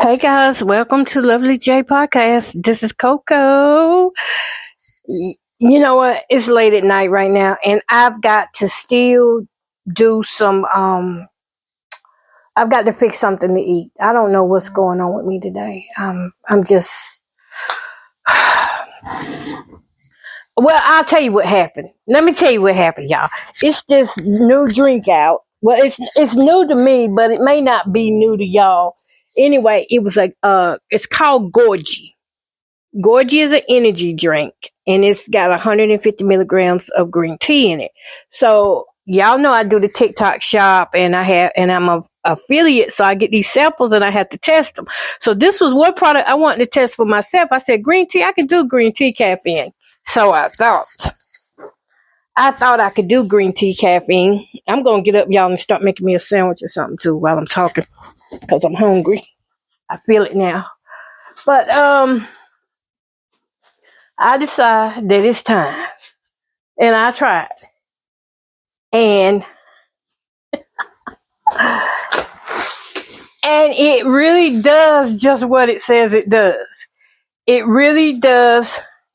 Hey guys, welcome to Lovely J Podcast. This is Coco. You know what? It's late at night right now, and I've got to still do some. I've got to fix something to eat. I don't know what's going on with me today. I'm just. Well, I'll tell you what happened. Let me tell you what happened, y'all. It's this new drink out. Well, it's new to me, but it may not be new to y'all. Anyway, it was it's called Gorgie. Gorgie is an energy drink, and it's got 150 milligrams of green tea in it. So y'all know I do the TikTok shop, and I'm a affiliate, so I get these samples and I have to test them. So this was one product I wanted to test for myself. I said, green tea, I can do green tea caffeine. So I thought I could do green tea caffeine. I'm gonna get up, y'all, and start making me a sandwich or something too while I'm talking, because I'm hungry. I feel it now. But I decided that it's time. And I tried. And it really does just what it says it does. It really does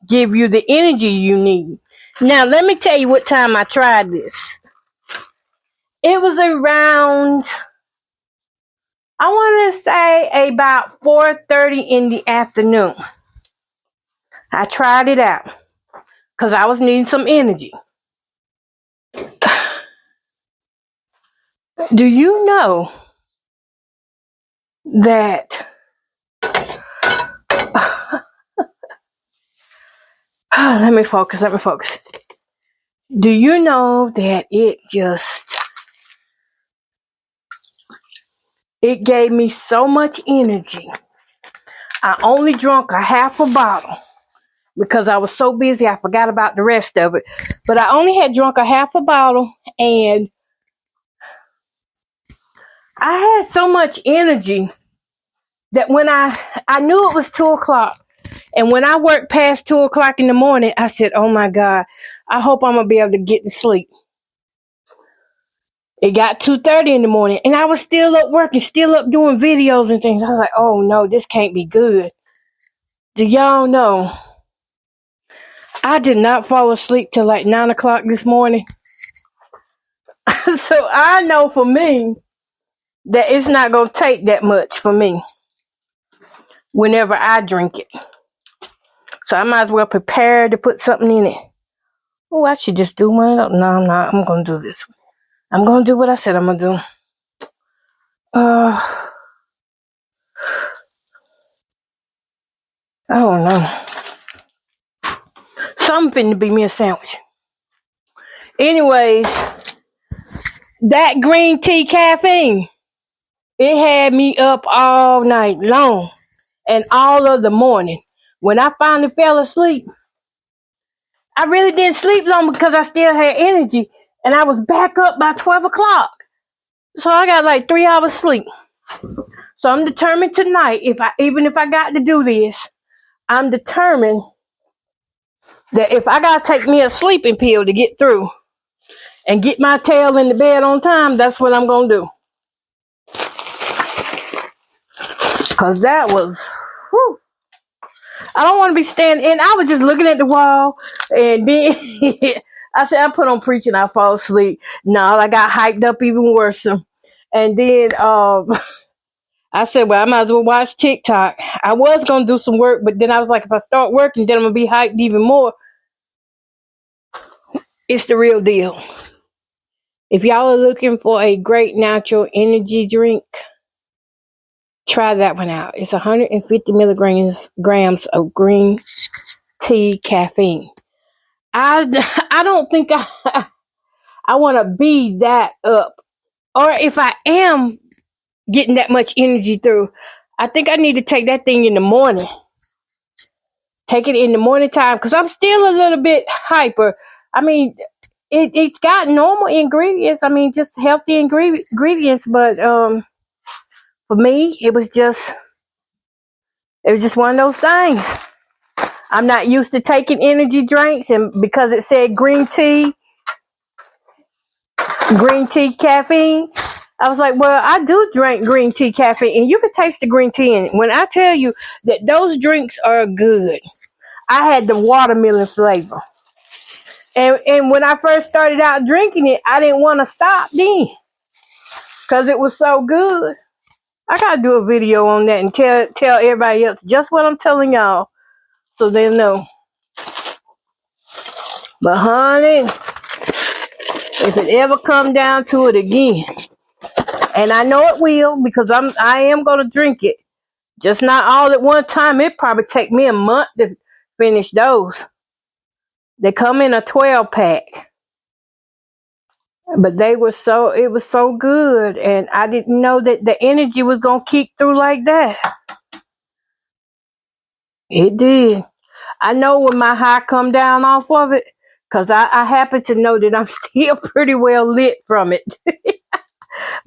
give you the energy you need. Now, let me tell you what time I tried this. It was around, I want to say about 4:30 in the afternoon. I tried it out because I was needing some energy. Do you know that let me focus. Do you know that it gave me so much energy? I only drank a half a bottle because I was so busy I forgot about the rest of it. But I only had drunk a half a bottle, and I had so much energy that when I knew it was 2:00, and when I worked past 2:00 in the morning, I said, oh my God, I hope I'm going to be able to get to sleep. It got 2:30 in the morning, and I was still up working, still up doing videos and things. I was like, oh no, this can't be good. Do y'all know? I did not fall asleep till like 9:00 this morning. So I know for me that it's not going to take that much for me whenever I drink it. So I might as well prepare to put something in it. Oh, I should just do one of those. No, I'm not. I'm going to do this one. I'm going to do what I said I'm going to do. I don't know. Something to be me a sandwich. Anyways, that green tea caffeine, it had me up all night long and all of the morning. When I finally fell asleep, I really didn't sleep long because I still had energy, and I was back up by 12:00. So I got like 3 hours sleep. So I'm determined tonight, even if I got to do this, I'm determined that if I got to take me a sleeping pill to get through and get my tail in the bed on time, that's what I'm going to do. Because that was, whew. I don't want to be standing, and I was just looking at the wall, and then I said, I put on preaching, I fall asleep. No, I got hyped up even worse. And then I said, well, I might as well watch TikTok. I was going to do some work, but then I was like, if I start working, then I'm going to be hyped even more. It's the real deal. If y'all are looking for a great natural energy drink, try that one out. It's 150 milligrams of green tea caffeine. I don't think I want to be that up. Or if I am getting that much energy through, I think I need to take that thing in the morning. Take it in the morning time, because I'm still a little bit hyper. I mean, it's got normal ingredients. I mean, just healthy ingredients. But for me, it was just one of those things. I'm not used to taking energy drinks, and because it said green tea caffeine, I was like, well, I do drink green tea caffeine, and you can taste the green tea in it. When I tell you that those drinks are good, I had the watermelon flavor. And when I first started out drinking it, I didn't want to stop then because it was so good. I got to do a video on that and tell everybody else just what I'm telling y'all so they know. But honey, if it ever come down to it again, and I know it will because I am going to drink it. Just not all at one time. It probably take me a month to finish those. They come in a 12 pack. But it was so good. And I didn't know that the energy was going to kick through like that. It did. I know when my high come down off of it, because I happen to know that I'm still pretty well lit from it.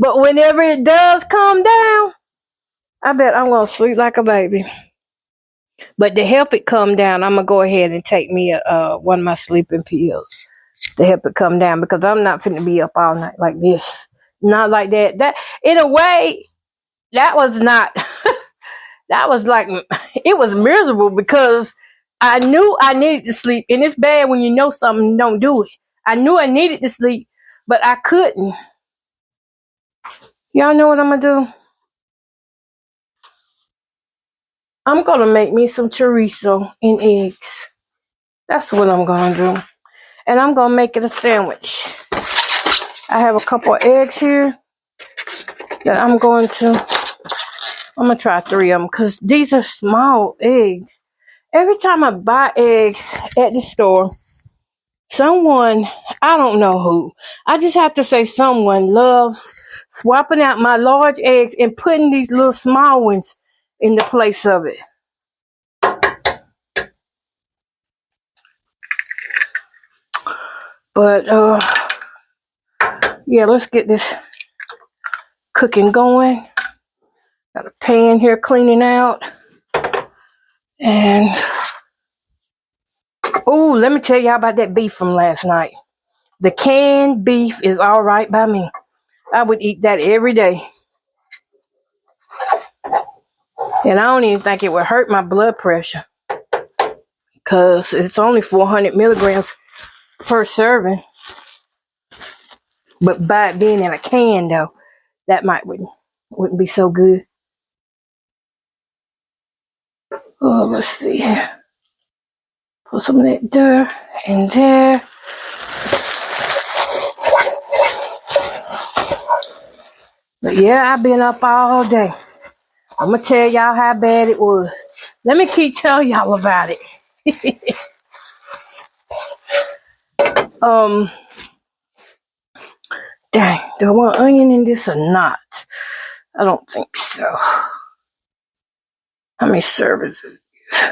But whenever it does come down, I bet I'm going to sleep like a baby. But to help it come down, I'm going to go ahead and take me one of my sleeping pills to help it come down because I'm not finna be up all night like this. Not like that. That in a way, that was not, that was like, it was miserable because I knew I needed to sleep. And it's bad when you know something and don't do it. I knew I needed to sleep, but I couldn't. Y'all know what I'm going to do? I'm going to make me some chorizo and eggs. That's what I'm going to do. And I'm going to make it a sandwich. I have a couple of eggs here that I'm going to try 3 of them because these are small eggs. Every time I buy eggs at the store, someone, I don't know who, I just have to say someone loves swapping out my large eggs and putting these little small ones in the place of it. But, yeah, let's get this cooking going. Got a pan here cleaning out. And, oh, let me tell y'all about that beef from last night. The canned beef is all right by me. I would eat that every day. And I don't even think it would hurt my blood pressure. Because it's only 400 milligrams per serving. But by it being in a can, though, that wouldn't be so good. Oh, let's see here. Put some of that there and there. But yeah, I've been up all day. I'm going to tell y'all how bad it was. Let me keep telling y'all about it. Dang, do I want onion in this or not? I don't think so. How many servings is this?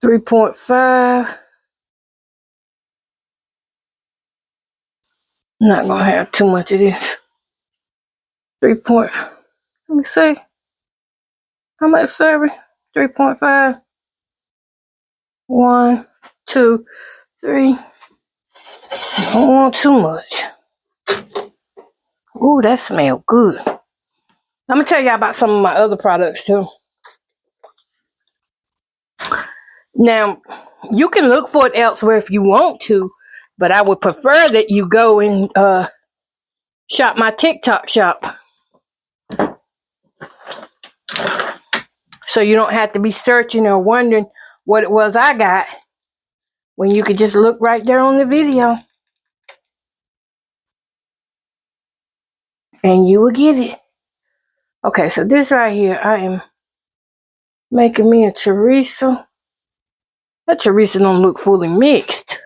3.5. I'm not going to have too much of this. 3. Let me see. How much serving? 3.5. 1, 2, 3. I don't want too much. Ooh, that smells good. I'm going to tell y'all about some of my other products too. Now, you can look for it elsewhere if you want to, but I would prefer that you go and shop my TikTok shop. So you don't have to be searching or wondering what it was I got when you could just look right there on the video. And you will get it. Okay, so this right here, I am making me a chorizo. That chorizo don't look fully mixed.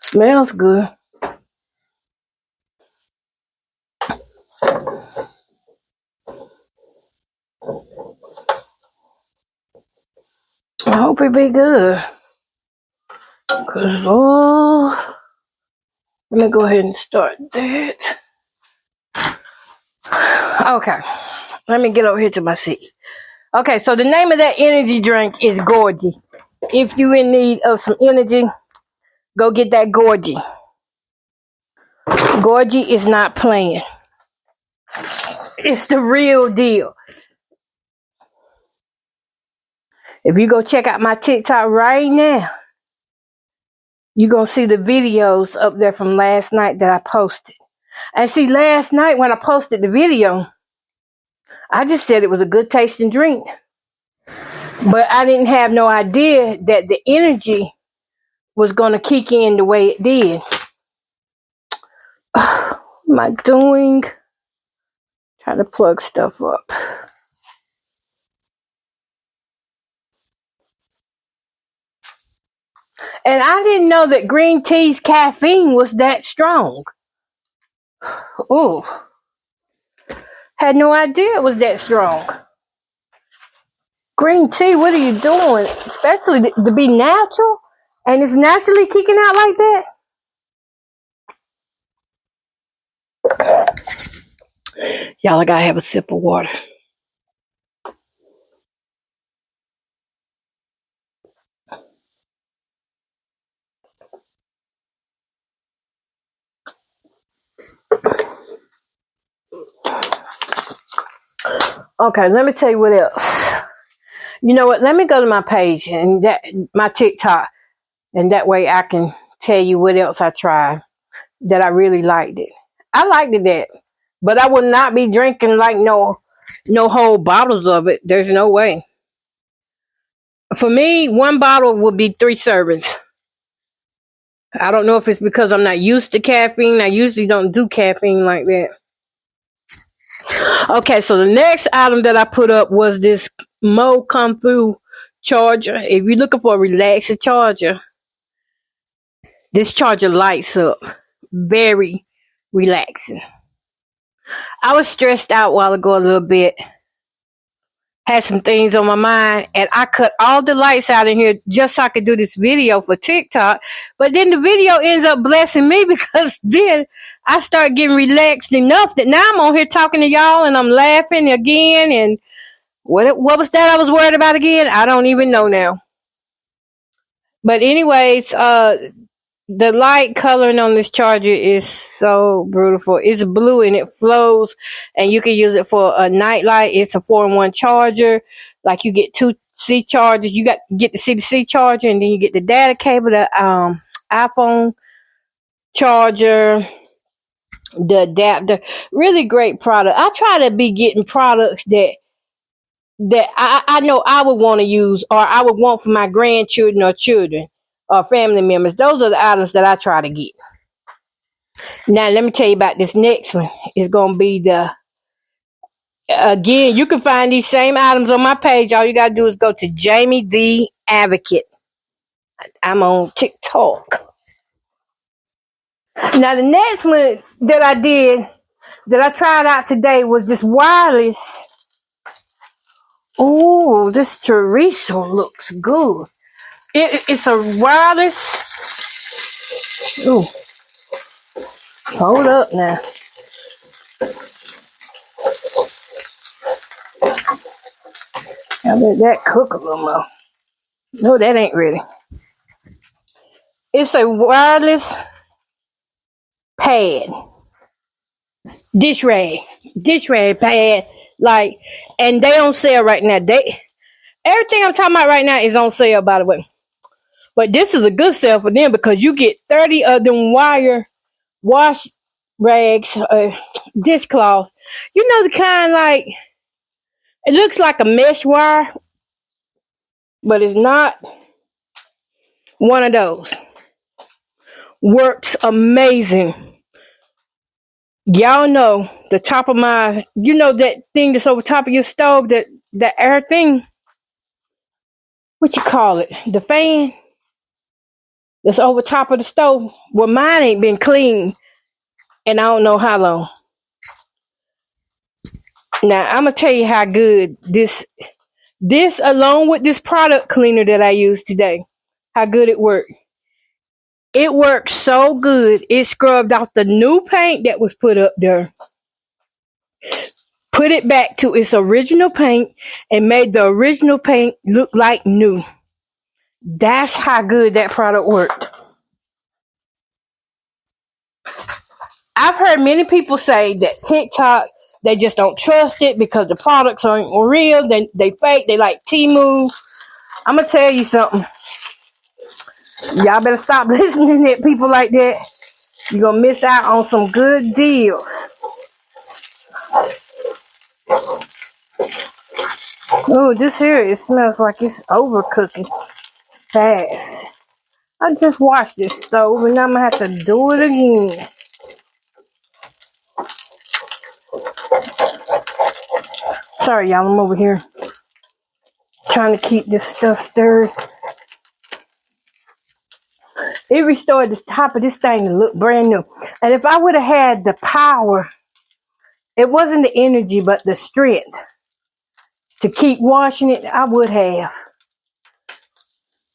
Smells good. I hope it be good. Cause oh, let me go ahead and start that. Okay, let me get over here to my seat. Okay, so the name of that energy drink is Gorgie. If you in need of some energy, go get that Gorgie. Gorgie is not playing. It's the real deal. If you go check out my TikTok right now, you're going to see the videos up there from last night that I posted. And see, last night when I posted the video, I just said it was a good tasting drink. But I didn't have no idea that the energy was going to kick in the way it did. What am I doing? Trying to plug stuff up. And I didn't know that green tea's caffeine was that strong. Ooh. Had no idea it was that strong. Green tea, what are you doing? Especially to be natural, and it's naturally kicking out like that. Y'all, I gotta have a sip of water. Okay, let me tell you what else. You know what? Let me go to my page and my TikTok, and that way I can tell you what else I tried that I really liked it. I liked it that, but I would not be drinking like no whole bottles of it. There's no way. For me, one bottle would be 3 servings. I don't know if it's because I'm not used to caffeine. I usually don't do caffeine like that. Okay, so the next item that I put up was this Mo Kung Fu charger. If you're looking for a relaxing charger, this charger lights up. Very relaxing. I was stressed out a while ago a little bit. Had some things on my mind, and I cut all the lights out in here just so I could do this video for TikTok. But then the video ends up blessing me because then I start getting relaxed enough that now I'm on here talking to y'all and I'm laughing again. And what was that I was worried about again? I don't even know now. But anyways, the light coloring on this charger is so beautiful. It's blue and it flows, and you can use it for a night light. It's a 4-in-1 charger. Like you get 2 C chargers. You get the C charger, and then you get the data cable, the iPhone charger, the adapter. Really great product. I try to be getting products that I know I would want to use, or I would want for my grandchildren or children or family members. Those are the items that I try to get. Now, let me tell you about this next one. It's going to be again, you can find these same items on my page. All you got to do is go to Jamie the Advocate. I'm on TikTok. Now, the next one that I tried out today was this wireless. Oh, this chorizo looks good. It's a wireless. Ooh. Hold up now. I'll let that cook a little more. No, that ain't ready. It's a wireless pad. Dish rag pad. Like, and they on sale right now. Everything I'm talking about right now is on sale, by the way. But this is a good sale for them because you get 30 of them wire wash rags, dishcloths. You know the kind like, it looks like a mesh wire, but it's not one of those. Works amazing. Y'all know the top of that thing that's over top of your stove, that air thing. What you call it? The fan that's over top of the stove. Well, mine ain't been cleaned, and I don't know how long. Now I'm gonna tell you how good this along with this product cleaner that I used today, how good it worked. It worked so good. It scrubbed off the new paint that was put up there, put it back to its original paint, and made the original paint look like new. That's how good that product worked. I've heard many people say that TikTok, they just don't trust it because the products aren't real. They fake. They like Temu. I'm gonna tell you something. Y'all better stop listening to people like that. You're gonna miss out on some good deals. Oh, this here, it smells like it's overcooking fast. I just washed this stove and I'm gonna have to do it again. Sorry, y'all, I'm over here trying to keep this stuff stirred. It restored the top of this thing to look brand new. And if I would have had the power, it wasn't the energy, but the strength to keep washing it, I would have.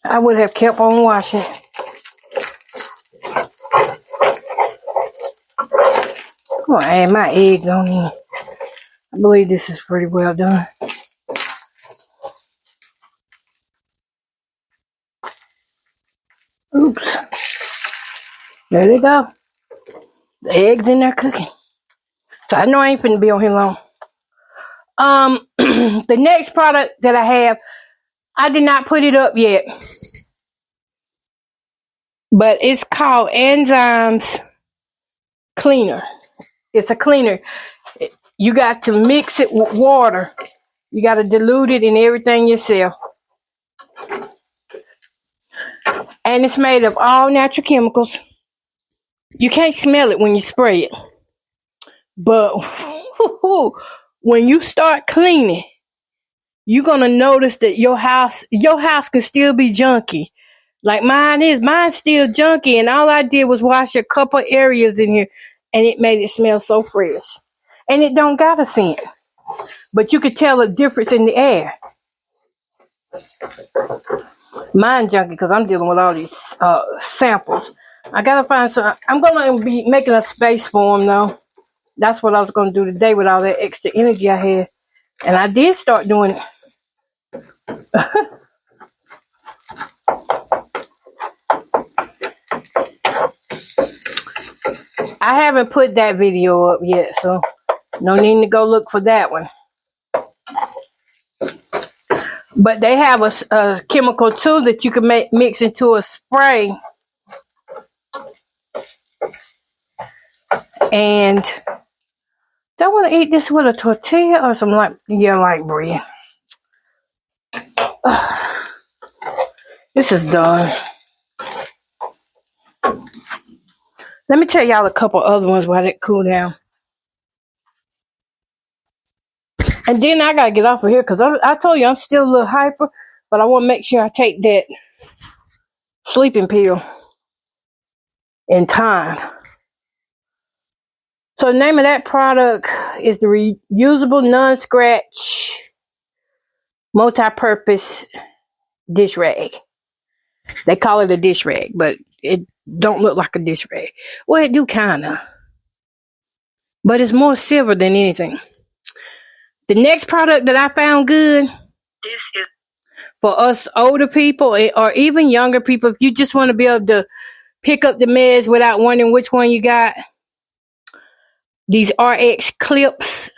I would have kept on washing it. I'm gonna add my eggs on in. I believe this is pretty well done. Oops. There they go. The eggs in there cooking. So I know I ain't finna be on here long. The next product that I have, I did not put it up yet. But it's called Enzymes Cleaner. It's a cleaner. You got to mix it with water. You got to dilute it and everything yourself. And it's made of all natural chemicals. You can't smell it when you spray it. But when you start cleaning, you're going to notice that your house can still be junky. Like mine is. Mine's still junky, and all I did was wash a couple areas in here, and it made it smell so fresh. And it don't got a scent. But you could tell a difference in the air. Mine junky because I'm dealing with all these samples. I gotta find some. I'm gonna be making a space for them though. That's what I was gonna do today with all that extra energy I had, and I did start doing it. I haven't put that video up yet, so no need to go look for that one. But they have a chemical too that you can mix into a spray. And do I want to eat this with a tortilla or some light bread? This is done. Let me tell y'all a couple other ones while it cool down. And then I gotta get off of here because I told you I'm still a little hyper, but I want to make sure I take that sleeping pill in time. So the name of that product is the reusable non-scratch multi-purpose dish rag. They call it a dish rag, but it don't look like a dish rag. Well, it do kinda, but it's more silver than anything. The next product that I found good, this is for us older people or even younger people. If you just want to be able to pick up the meds without wondering which one you got, these RX clips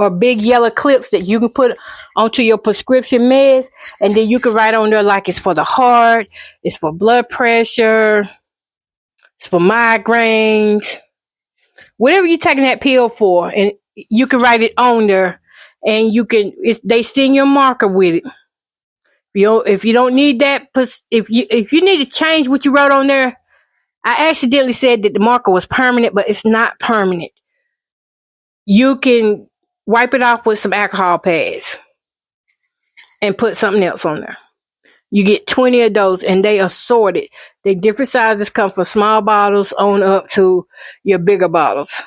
or big yellow clips that you can put onto your prescription meds, and then you can write on there like it's for the heart, it's for blood pressure, it's for migraines, whatever you're taking that pill for, and you can write it on there, and they send you a marker with it. If you don't need that, if you need to change what you wrote on there, I accidentally said that the marker was permanent, but it's not permanent. You can wipe it off with some alcohol pads and put something else on there. You get 20 of those, and they assorted. They different sizes, come from small bottles on up to your bigger bottles.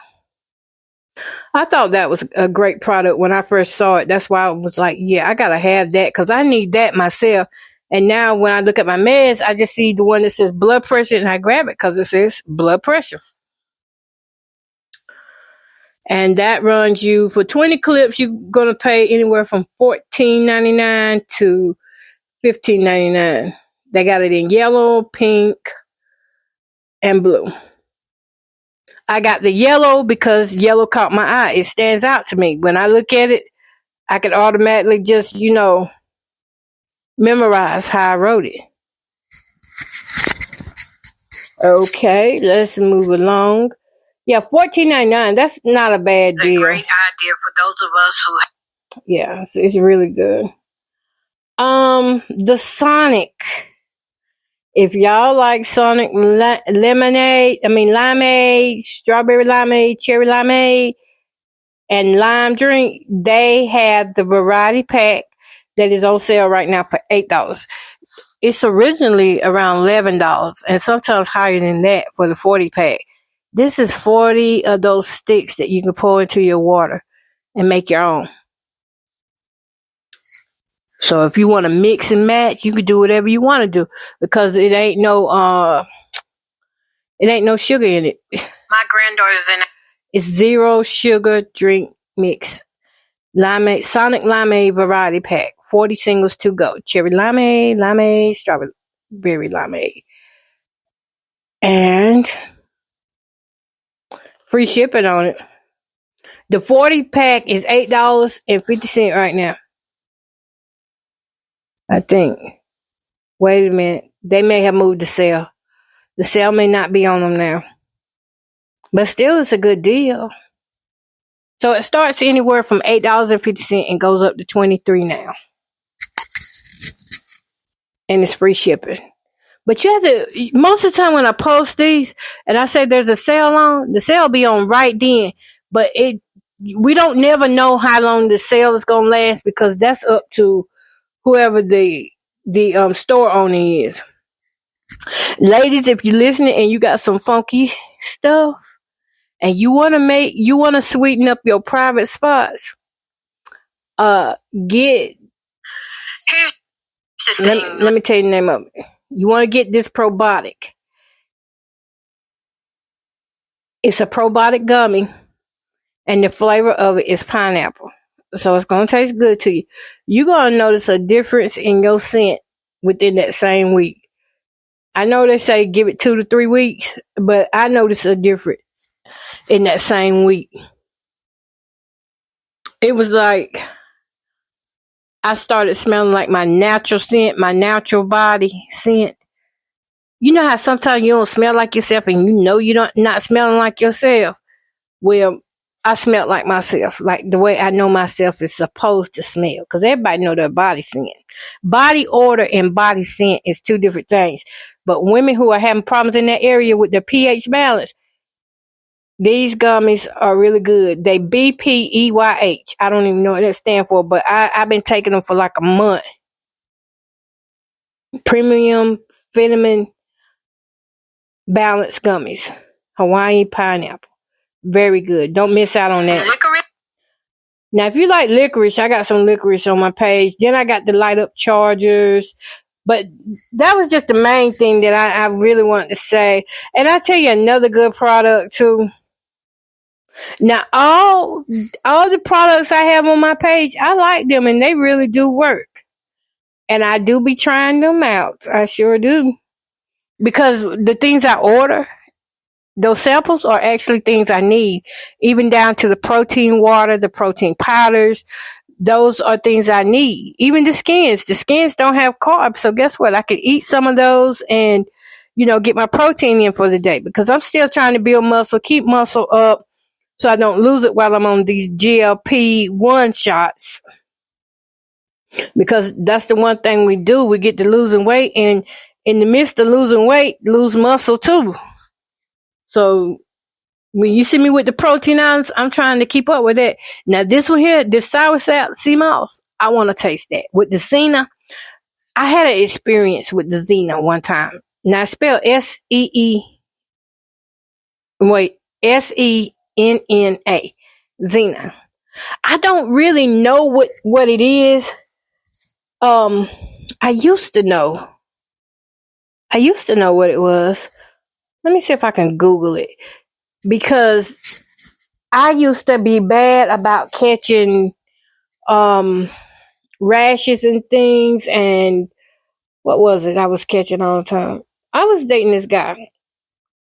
I thought that was a great product when I first saw it. That's why I was like, yeah, I gotta have that because I need that myself. And now when I look at my meds, I just see the one that says blood pressure, and I grab it because it says blood pressure. And that runs you, for 20 clips, you're going to pay anywhere from $14.99 to $15.99. They got it in yellow, pink, and blue. I got the yellow because yellow caught my eye. It stands out to me. When I look at it, I can automatically just, memorize how I wrote it. Okay, let's move along. Yeah, $14.99. That's not a bad deal. It's a great idea for those of us who. Yeah, it's really good. The Sonic. If y'all like Sonic lemonade, limeade, strawberry limeade, cherry limeade, and lime drink, they have the variety pack that is on sale right now for $8. It's originally around $11 and sometimes higher than that for the 40 pack. This is 40 of those sticks that you can pour into your water and make your own. So if you want to mix and match, you can do whatever you want to do because it ain't no sugar in it. My granddaughter's in it. It's 0 sugar drink mix. Limeade, Sonic Limeade variety pack. 40 singles to go. Cherry limeade, strawberry limeade. And free shipping on it. The 40 pack is $8.50 right now. I think. Wait a minute. They may have moved the sale. The sale may not be on them now. But still, it's a good deal. So it starts anywhere from $8.50 and goes up to $23 now. And it's free shipping. But you have to, most of the time when I post these and I say there's a sale on, the sale be on right then. But we don't never know how long the sale is going to last because that's up to whoever the store owner is. Ladies, if you're listening and you got some funky stuff and you want to sweeten up your private spots, get, let me tell you the name of it. You want to get this probiotic. It's a probiotic gummy, and the flavor of it is pineapple. So it's going to taste good to you. You're going to notice a difference in your scent within that same week. I know they say give it 2 to 3 weeks, but I noticed a difference in that same week. It was like I started smelling like my natural scent, my natural body scent. You know how sometimes you don't smell like yourself and you know you're not smelling like yourself? Well, I smelled like myself, like the way I know myself is supposed to smell. Because everybody know their body scent. Body odor and body scent is 2 different things. But women who are having problems in that area with their pH balance, these gummies are really good. They BPEYH. I don't even know what that stands for, but I've been taking them for like a month. Premium vitamin balance gummies. Hawaiian pineapple. Very good. Don't miss out on that. Licorice. Now, if you like licorice, I got some licorice on my page. Then I got the light up chargers. But that was just the main thing that I really wanted to say. And I'll tell you another good product too. Now, all the products I have on my page, I like them and they really do work. And I do be trying them out. I sure do. Because the things I order, those samples are actually things I need, even down to the protein water, the protein powders. Those are things I need. Even the skins. The skins don't have carbs. So guess what? I can eat some of those and, get my protein in for the day because I'm still trying to build muscle, keep muscle up so I don't lose it while I'm on these GLP-1 shots. Because that's the one thing we do. We get to losing weight and in the midst of losing weight, lose muscle too. So when you see me with the protein items, I'm trying to keep up with that. Now this one here, this sour sea moss, I want to taste that. With the Xena, I had an experience with the Xena one time. Now I spell SENNA. Xena. I don't really know what it is. I used to know what it was. Let me see if I can Google it. Because I used to be bad about catching rashes and things, and what was it I was catching all the time? I was dating this guy,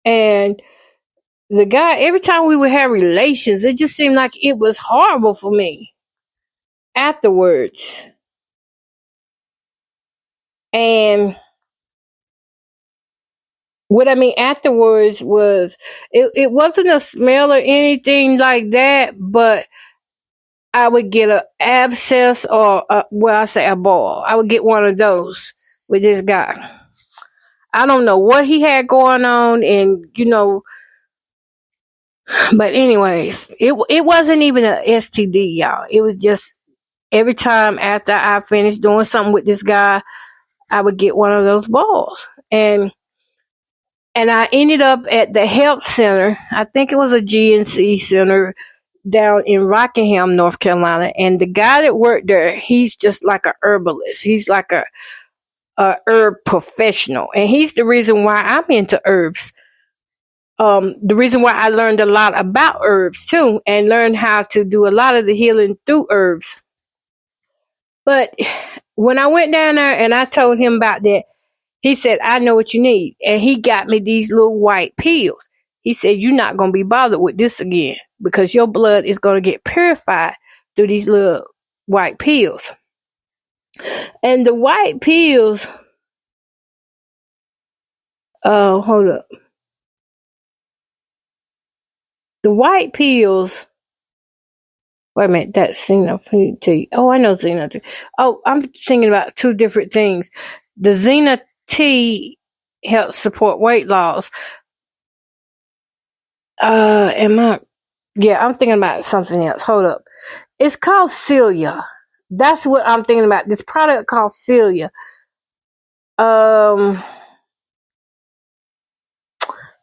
and the guy, every time we would have relations, it just seemed like it was horrible for me afterwards. And what I mean afterwards was, it wasn't a smell or anything like that, but I would get an abscess or I say a ball. I would get one of those with this guy. I don't know what he had going on, and but anyways, it wasn't even a STD, y'all. It was just every time after I finished doing something with this guy, I would get one of those balls. And I ended up at the health center. I think it was a GNC center down in Rockingham, North Carolina. And the guy that worked there, he's just like a herbalist. He's like a herb professional. And he's the reason why I'm into herbs. The reason why I learned a lot about herbs too, and learned how to do a lot of the healing through herbs. But when I went down there and I told him about that, he said, I know what you need. And he got me these little white pills. He said, you're not going to be bothered with this again because your blood is going to get purified through these little white pills. And the white pills, hold up. The white pills, wait a minute, that's Xena T. Oh, I know Xena T. Oh, I'm thinking about two different things. The Xena T helps support weight loss. I'm thinking about something else. Hold up. It's called Celia. That's what I'm thinking about. This product called Celia. Let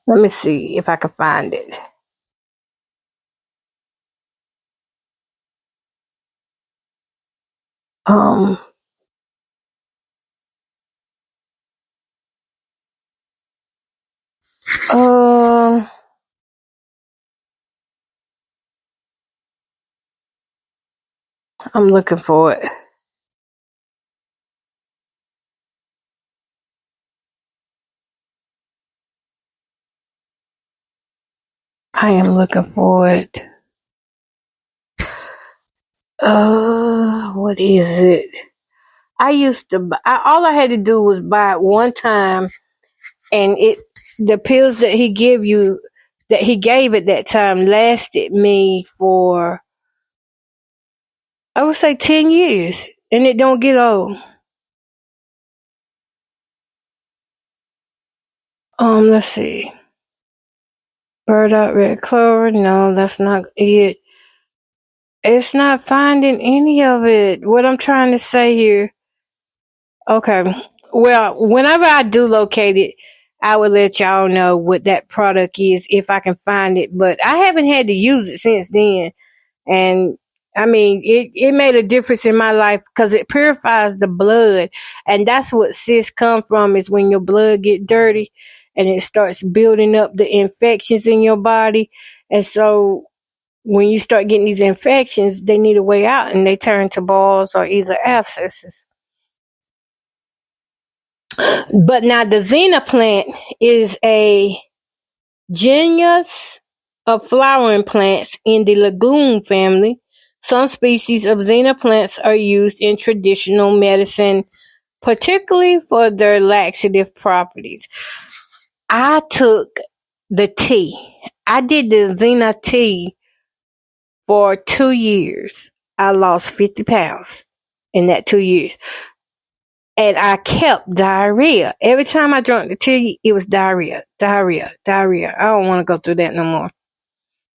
me see if I can find it. I'm looking for it. I am looking for it. What is it? I used to buy, all I had to do was buy it one time, and the pills that he gave at that time lasted me for, I would say, 10 years, and it don't get old. Let's see. Burdock red clover. No, that's not it. It's not finding any of it. What I'm trying to say here. Okay. Well, whenever I do locate it, I will let y'all know what that product is if I can find it. But I haven't had to use it since then. And I mean, it made a difference in my life because it purifies the blood. And that's what cysts come from, is when your blood get dirty and it starts building up the infections in your body. And so when you start getting these infections, they need a way out and they turn to balls or either abscesses. But now the Xena plant is a genus of flowering plants in the legume family. Some species of Xena plants are used in traditional medicine, particularly for their laxative properties. I took the tea. I did the Xena tea for 2 years. I lost 50 pounds in that 2 years. And I kept diarrhea. Every time I drank the tea, it was diarrhea. I don't want to go through that no more.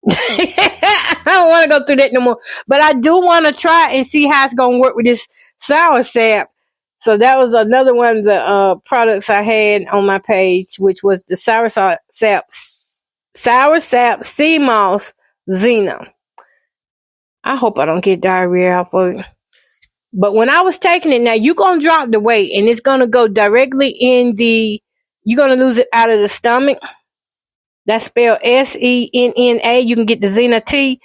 I don't want to go through that no more. But I do want to try and see how it's going to work with this sour sap. So that was another one of the products I had on my page, which was the sour sap sea moss Xena. I hope I don't get diarrhea off of it. But when I was taking it, now you're going to drop the weight and it's going to go directly you're going to lose it out of the stomach. That's spelled SENNA. You can get the Xena T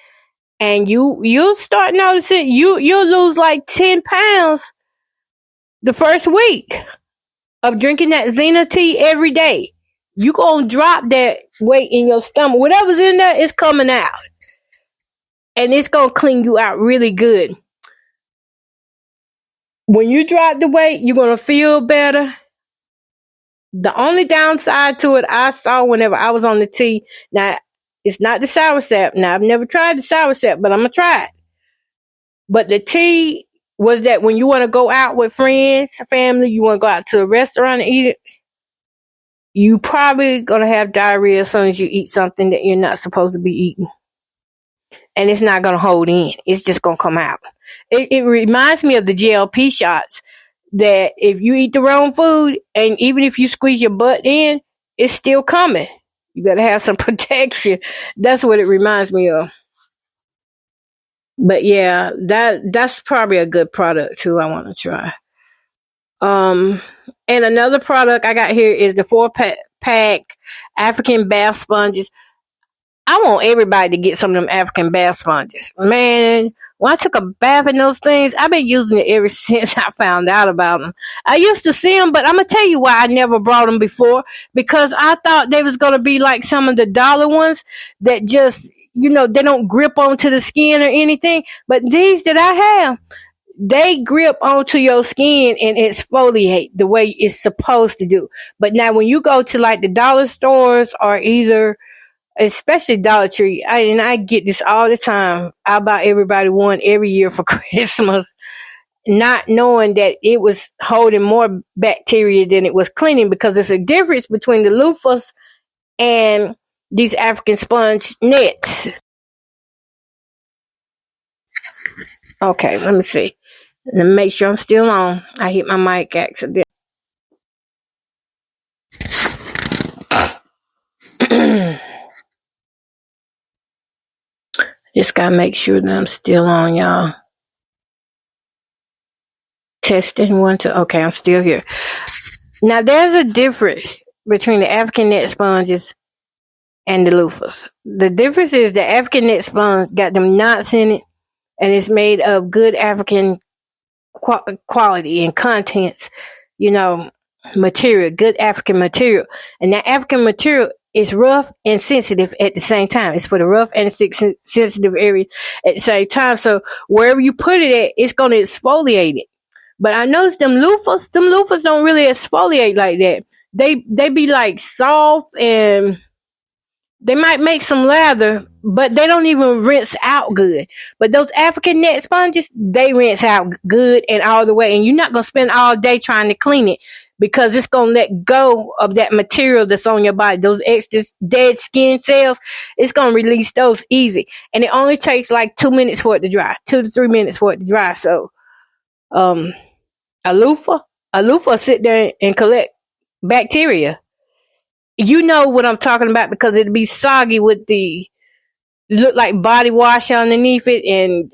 and you'll start noticing you'll lose like 10 pounds the first week of drinking that Xena tea every day. you gonna drop that weight in your stomach. Whatever's in there is coming out. And it's gonna clean you out really good. When you drop the weight, you're gonna feel better. The only downside to it I saw whenever I was on the tea, now it's not the sour sap. Now I've never tried the sour sap, but I'm gonna try it. But the tea was that when you want to go out with friends, family, you want to go out to a restaurant and eat it, you probably gonna have diarrhea as soon as you eat something that you're not supposed to be eating. And it's not gonna hold in. It's just gonna come out. It reminds me of the GLP shots that if you eat the wrong food and even if you squeeze your butt in, it's still coming. You better have some protection. That's what it reminds me of. But yeah, that's probably a good product too. I want to try. And another product I got here is the 4-pack African bath sponges. I want everybody to get some of them African bath sponges. Man, when I took a bath in those things, I've been using it ever since I found out about them. I used to see them, but I'm going to tell you why I never brought them before. Because I thought they was going to be like some of the dollar ones that just, they don't grip onto the skin or anything. But these that I have, they grip onto your skin and exfoliate the way it's supposed to do. But now when you go to like the dollar stores or either especially Dollar Tree, I get this all the time. I buy everybody one every year for Christmas, not knowing that it was holding more bacteria than it was cleaning, because there's a difference between the loofahs and these African sponge nets. Okay, let me see. Let me make sure I'm still on. I hit my mic accidentally. Just gotta make sure that I'm still on, y'all. Testing 1, 2. Okay, I'm still here. Now, there's a difference between the African net sponges and the loofahs. The difference is the African net sponge got them knots in it, and it's made of good African quality and contents, material, good African material. And that African material is rough and sensitive at the same time. It's for the rough and sensitive areas at the same time. So wherever you put it at, it's going to exfoliate it. But I noticed them loofahs don't really exfoliate like that. They be like soft, and they might make some lather, but they don't even rinse out good. But those African net sponges, they rinse out good and all the way. And you're not going to spend all day trying to clean it, because it's going to let go of that material that's on your body. Those extra dead skin cells, it's going to release those easy. And it only takes like 2 minutes for it to dry, 2 to 3 minutes for it to dry. So, a loofah sit there and collect bacteria. You know what I'm talking about, because it'd be soggy with the look like body wash underneath it. And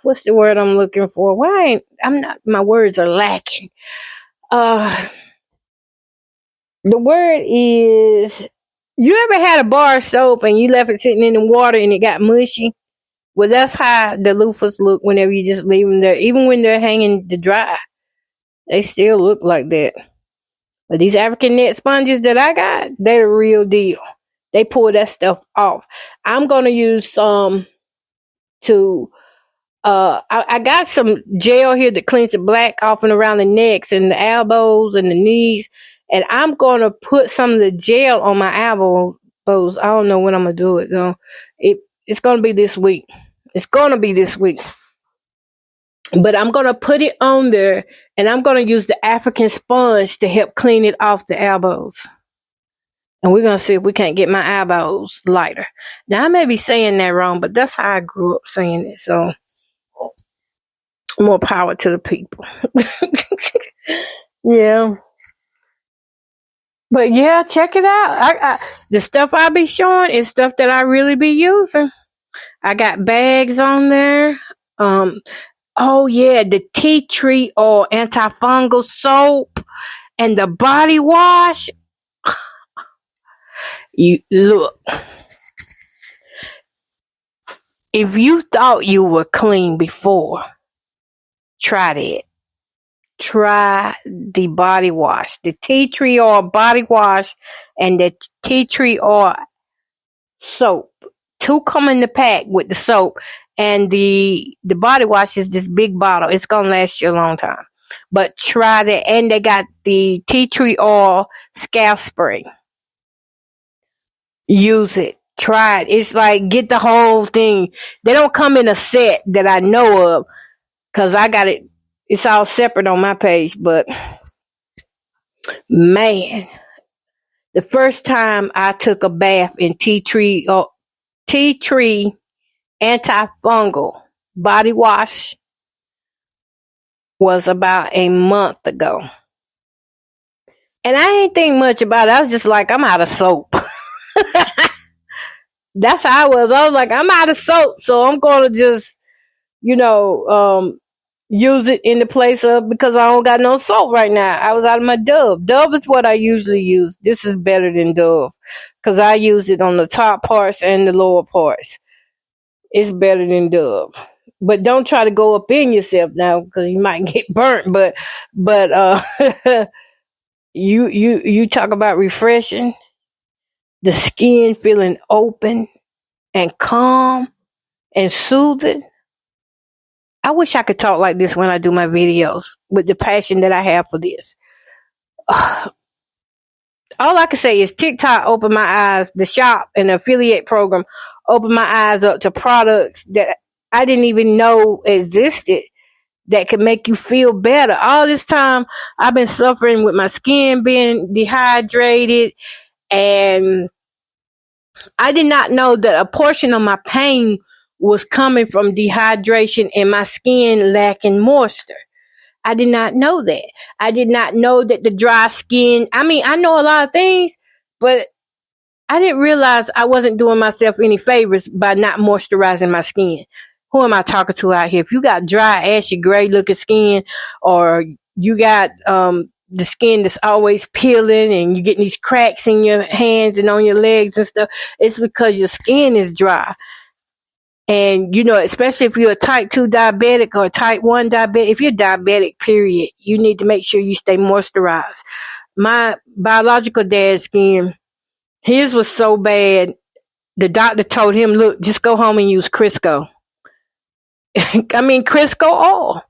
what's the word I'm looking for? My words are lacking. The word is, you ever had a bar of soap and you left it sitting in the water and it got mushy? Well, that's how the loofahs look whenever you just leave them there. Even when they're hanging to dry, they still look like that. But these African net sponges that I got, they're the real deal. They pull that stuff off. I'm going to use some to, I got some gel here that cleans the black off and around the necks and the elbows and the knees. And I'm going to put some of the gel on my elbows. I don't know when I'm going to do it though. It's going to be this week. But I'm going to put it on there, and I'm going to use the African sponge to help clean it off the elbows. And we're going to see if we can't get my elbows lighter. Now, I may be saying that wrong, but that's how I grew up saying it. So, more power to the people. Yeah. But yeah, check it out. The stuff I be showing is stuff that I really be using. I got bags on there. Oh yeah, the tea tree oil antifungal soap and the body wash. You look. If you thought you were clean before, try that. try the body wash, the tea tree oil body wash, and the tea tree oil soap. Two come in the pack with the soap, and the body wash is this big bottle. It's gonna last you a long time. But try that, and they got the tea tree oil scalp spray. Use it. Try it. It's like get the whole thing. They don't come in a set that I know of, cause I got it. It's all separate on my page, but man, the first time I took a bath in tea tree antifungal body wash was about a month ago. And I ain't think much about it. I was just like, I'm out of soap. That's how I was. I was like, I'm out of soap, so I'm gonna just, use it in the place of, because I don't got no soap right now. I was out of my Dove. Dove is what I usually use. This is better than Dove, because I use it on the top parts and the lower parts. It's better than Dove. But don't try to go up in yourself now, because you might get burnt. But you talk about refreshing, the skin feeling open and calm and soothing. I wish I could talk like this when I do my videos with the passion that I have for this. All I can say is TikTok opened my eyes, the shop and the affiliate program opened my eyes up to products that I didn't even know existed that could make you feel better. All this time I've been suffering with my skin being dehydrated, and I did not know that a portion of my pain was coming from dehydration and my skin lacking moisture. I did not know that. I did not know that the dry skin, I mean, I know a lot of things, but I didn't realize I wasn't doing myself any favors by not moisturizing my skin. Who am I talking to out here? If you got dry, ashy, gray looking skin, or you got the skin that's always peeling and you getting these cracks in your hands and on your legs and stuff, it's because your skin is dry. And, especially if you're a type 2 diabetic or a type 1 diabetic, if you're diabetic, period, you need to make sure you stay moisturized. My biological dad's skin, his was so bad, the doctor told him, look, just go home and use Crisco. I mean, Crisco oil.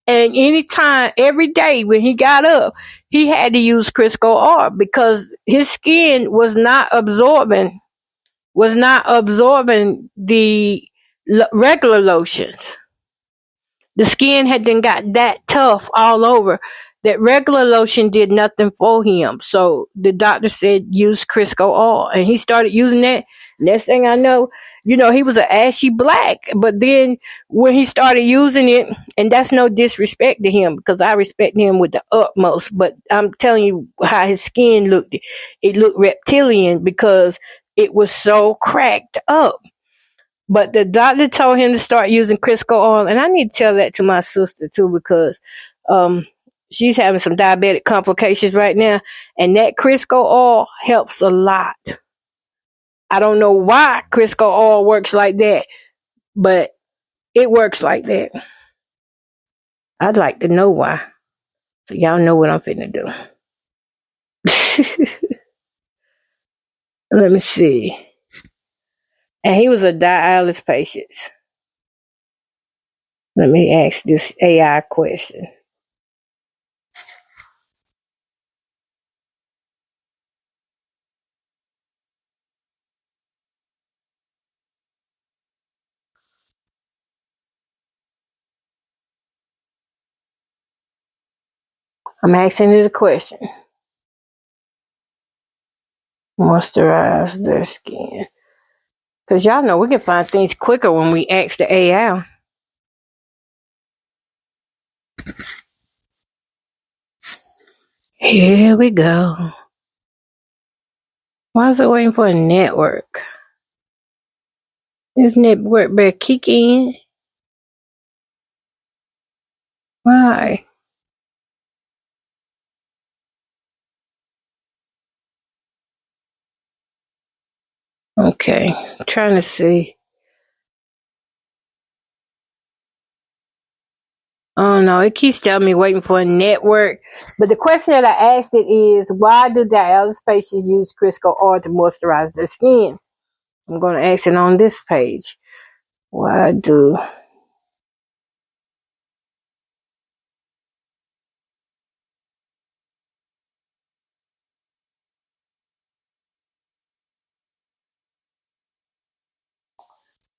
And anytime, every day when he got up, he had to use Crisco oil because his skin was not absorbing the regular lotions. The skin had then got that tough all over that regular lotion did nothing for him. So the doctor said use Crisco oil, and he started using that. Next thing I know, he was an ashy black. But then when he started using it, and that's no disrespect to him because I respect him with the utmost, but I'm telling you how his skin looked. It looked reptilian because it was so cracked up. But the doctor told him to start using Crisco oil, and I need to tell that to my sister too because she's having some diabetic complications right now, and that Crisco oil helps a lot. I don't know why Crisco oil works like that, but it works like that. I'd like to know why, so y'all know what I'm finna do. Let me see. And he was a dialysis patient. Let me ask this AI question. I'm asking you the question. Moisturize their skin. Because y'all know we can find things quicker when we ask the AI. Here we go. Why is it waiting for a network? This network better kick in. Why? Okay, I'm trying to see. Oh no, it keeps telling me waiting for a network. But the question that I asked it is, why do dialysis patients use Crisco oil to moisturize their skin? I'm going to ask it on this page. Why do...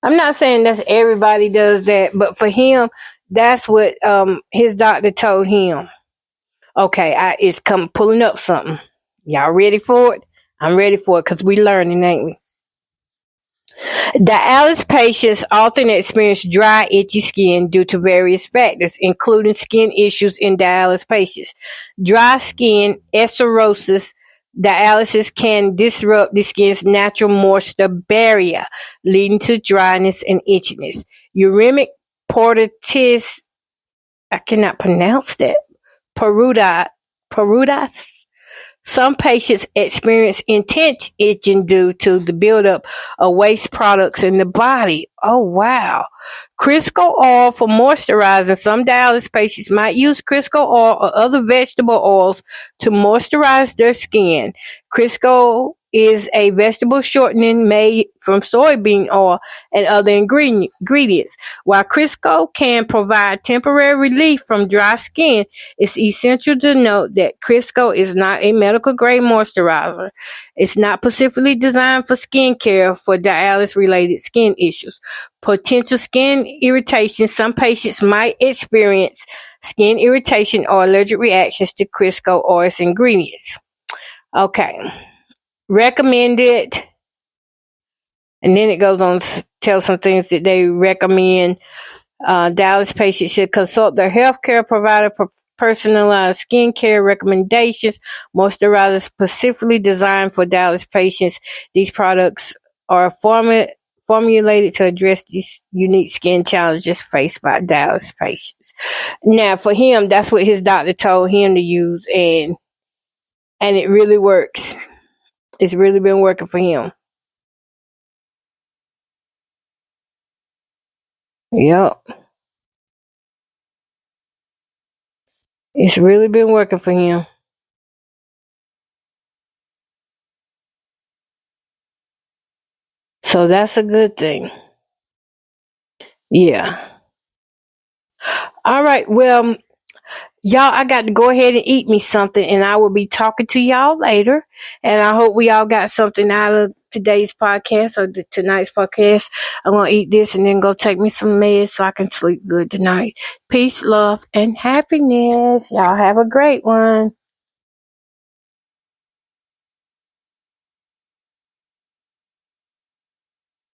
I'm not saying that's everybody does that, but for him, that's what his doctor told him. Okay, it's pulling up something. Y'all ready for it? I'm ready for it because we learning, ain't we? Dialysis patients often experience dry, itchy skin due to various factors, including skin issues in dialysis patients. Dry skin, erythrosis, dialysis can disrupt the skin's natural moisture barrier, leading to dryness and itchiness. Uremic porotitis, I cannot pronounce that. Pruritus. Some patients experience intense itching due to the buildup of waste products in the body. Oh, wow. Crisco oil for moisturizing. Some dialysis patients might use Crisco oil or other vegetable oils to moisturize their skin. Crisco is a vegetable shortening made from soybean oil and other ingredients. While Crisco can provide temporary relief from dry skin, it's essential to note that Crisco is not a medical grade moisturizer. It's not specifically designed for skincare for dialysis related skin issues. Potential skin irritation. Some patients might experience skin irritation or allergic reactions to Crisco or its ingredients. Okay. Recommended. And then it goes on to tell some things that they recommend. Dialysis patients should consult their healthcare provider for personalized skincare recommendations. Moisturizers specifically designed for dialysis patients. These products are formulated to address these unique skin challenges faced by dialysis patients. Now, for him, that's what his doctor told him to use, and it really works. It's really been working for him. Yep. It's really been working for him. So that's a good thing. Yeah. All right. Well, y'all, I got to go ahead and eat me something, and I will be talking to y'all later. And I hope we all got something out of today's podcast or tonight's podcast. I'm going to eat this and then go take me some meds so I can sleep good tonight. Peace, love, and happiness. Y'all have a great one.